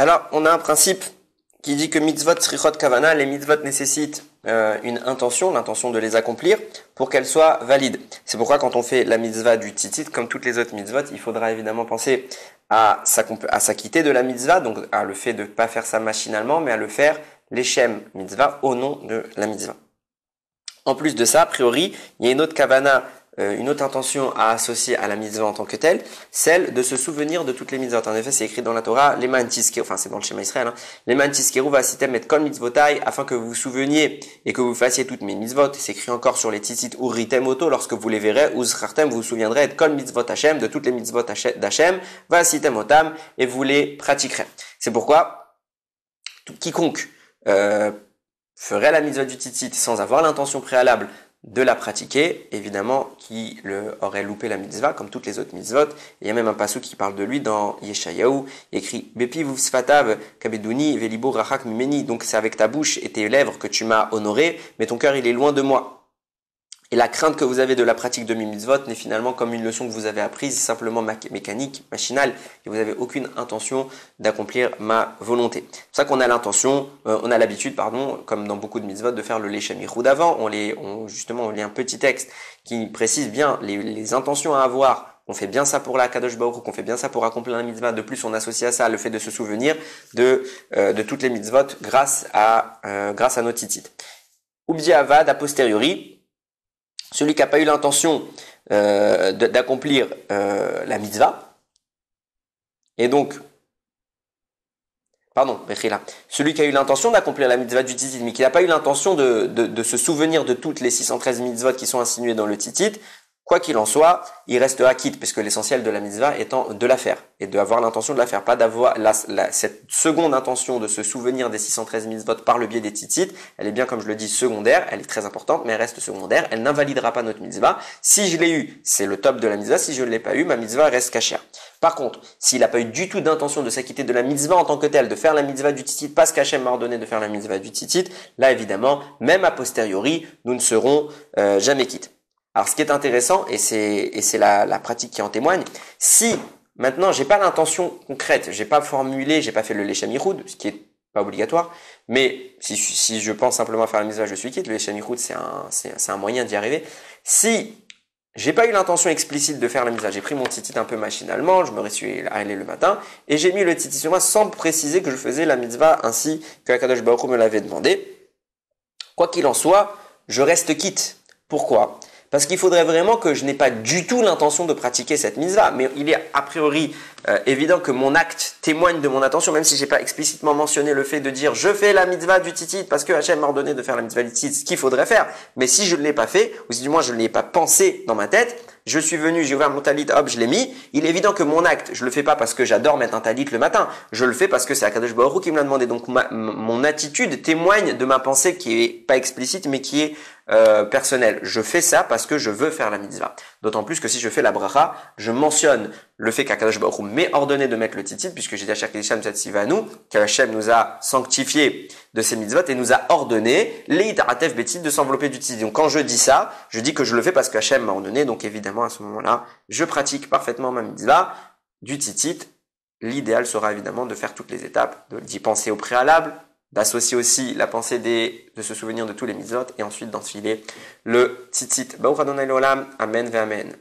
Alors, on a un principe qui dit que mitzvot srichot kavana, les mitzvot nécessitent une intention, l'intention de les accomplir, pour qu'elles soient valides. C'est pourquoi quand on fait la mitzvah du tzitzit, comme toutes les autres mitzvot, il faudra évidemment penser à s'acquitter de la mitzvah, donc à le fait de ne pas faire ça machinalement, mais à le faire l'Eshem mitzvah au nom de la mitzvah. En plus de ça, a priori, il y a une autre kavana, une autre intention à associer à la mitzvah en tant que telle, celle de se souvenir de toutes les mitzvot. En effet, c'est écrit dans la Torah, les mantiskeru, enfin c'est dans le schéma Israël, les mantiskeru vasitem et kol mitzvotai, afin que vous vous souveniez et que vous fassiez toutes mes mitzvot. C'est écrit encore sur les tzitzit uritem oto, lorsque vous les verrez, uzchartem, vous vous souviendrez et kol mitzvot Hashem, de toutes les mitzvot d'Hashem, vasitem otam, et vous les pratiquerez. C'est pourquoi quiconque ferait la mitzvah du tzitzit sans avoir l'intention préalable de la pratiquer, évidemment, qui aurait loupé la mitzvah, comme toutes les autres mitzvot. Il y a même un passage qui parle de lui dans Yeshayahu, il écrit « Bepi vusfatav kabeduni velibo rachak mimeni » donc c'est avec ta bouche et tes lèvres que tu m'as honoré, mais ton cœur il est loin de moi. Et la crainte que vous avez de la pratique de mes mitzvot n'est finalement comme une leçon que vous avez apprise, simplement mécanique, machinale, et vous n'avez aucune intention d'accomplir ma volonté. C'est pour ça qu'on a l'intention, on a l'habitude, comme dans beaucoup de mitzvot, de faire le Leshem Yichud avant. On lit un petit texte qui précise bien les intentions à avoir. On fait bien ça pour la Kadosh Baruch Hu, qu'on fait bien ça pour accomplir la mitzvah. De plus, on associe à ça le fait de se souvenir de toutes les mitzvot grâce à nos tzitzit. Ubdi avad a posteriori. Celui qui n'a pas eu l'intention d'accomplir la mitzvah, et donc, celui qui a eu l'intention d'accomplir la mitzvah du tzitzit, mais qui n'a pas eu l'intention de se souvenir de toutes les 613 mitzvot qui sont insinuées dans le tzitzit, quoi qu'il en soit, il restera quitte, puisque l'essentiel de la mitzvah étant de la faire, et d'avoir l'intention de la faire, pas d'avoir cette seconde intention de se souvenir des 613 mitzvot par le biais des tzitzit. Elle est bien, comme je le dis, secondaire, elle est très importante, mais elle reste secondaire, elle n'invalidera pas notre mitzvah. Si je l'ai eu, c'est le top de la mitzvah, si je ne l'ai pas eu, ma mitzvah reste cachère. Par contre, s'il n'a pas eu du tout d'intention de s'acquitter de la mitzvah en tant que telle, de faire la mitzvah du tzitzit, parce qu'Hachem m'a ordonné de faire la mitzvah du tzitzit, là évidemment, même a posteriori, nous ne serons jamais quittes. Alors, ce qui est intéressant, et c'est la pratique qui en témoigne, si maintenant j'ai pas l'intention concrète, j'ai pas formulé, j'ai pas fait le Leshem Yichud, ce qui est pas obligatoire, mais si je pense simplement à faire la mitzvah, je suis quitte. Le Leshem Yichud, c'est un moyen d'y arriver. Si j'ai pas eu l'intention explicite de faire la mitzvah, j'ai pris mon tzitzit un peu machinalement, je me suis allé le matin, et j'ai mis le tzitzit sur moi sans préciser que je faisais la mitzvah ainsi que Akadosh Baruch Hu me l'avait demandé. Quoi qu'il en soit, je reste quitte. Pourquoi ? Parce qu'il faudrait vraiment que je n'ai pas du tout l'intention de pratiquer cette mitzvah. Mais il est a priori évident que mon acte témoigne de mon intention, même si j'ai pas explicitement mentionné le fait de dire je fais la mitzvah du tzitzit parce que Hachem m'a ordonné de faire la mitzvah du tzitzit, ce qu'il faudrait faire. Mais si je ne l'ai pas fait, ou si du moins je ne l'ai pas pensé dans ma tête, je suis venu, j'ai ouvert mon talit, hop, je l'ai mis. Il est évident que mon acte, je le fais pas parce que j'adore mettre un talit le matin. Je le fais parce que c'est Akadosh Baruch Hu qui me l'a demandé. Donc mon attitude témoigne de ma pensée qui est pas explicite, mais qui est personnelle. Je fais ça parce que je veux faire la mitzvah. D'autant plus que si je fais la bracha, je mentionne le fait qu'Akadosh Baruch Hu m'ait ordonné de mettre le tzitzit, puisque j'ai dit à Shakidisham Tzatzivanu, qu'Hachem nous a sanctifié de ces mitzvot et nous a ordonné, les Taratef Betit, de s'envelopper du tzitzit. Donc quand je dis ça, je dis que je le fais parce qu'Hachem m'a ordonné, donc évidemment à ce moment-là, je pratique parfaitement ma mitzvah du tzitzit. L'idéal sera évidemment de faire toutes les étapes, d'y penser au préalable, d'associer aussi la pensée de se souvenir de tous les mitzvot et ensuite d'enfiler le tzitzit. Baruch Adonai Leolam, Amen ve Amen.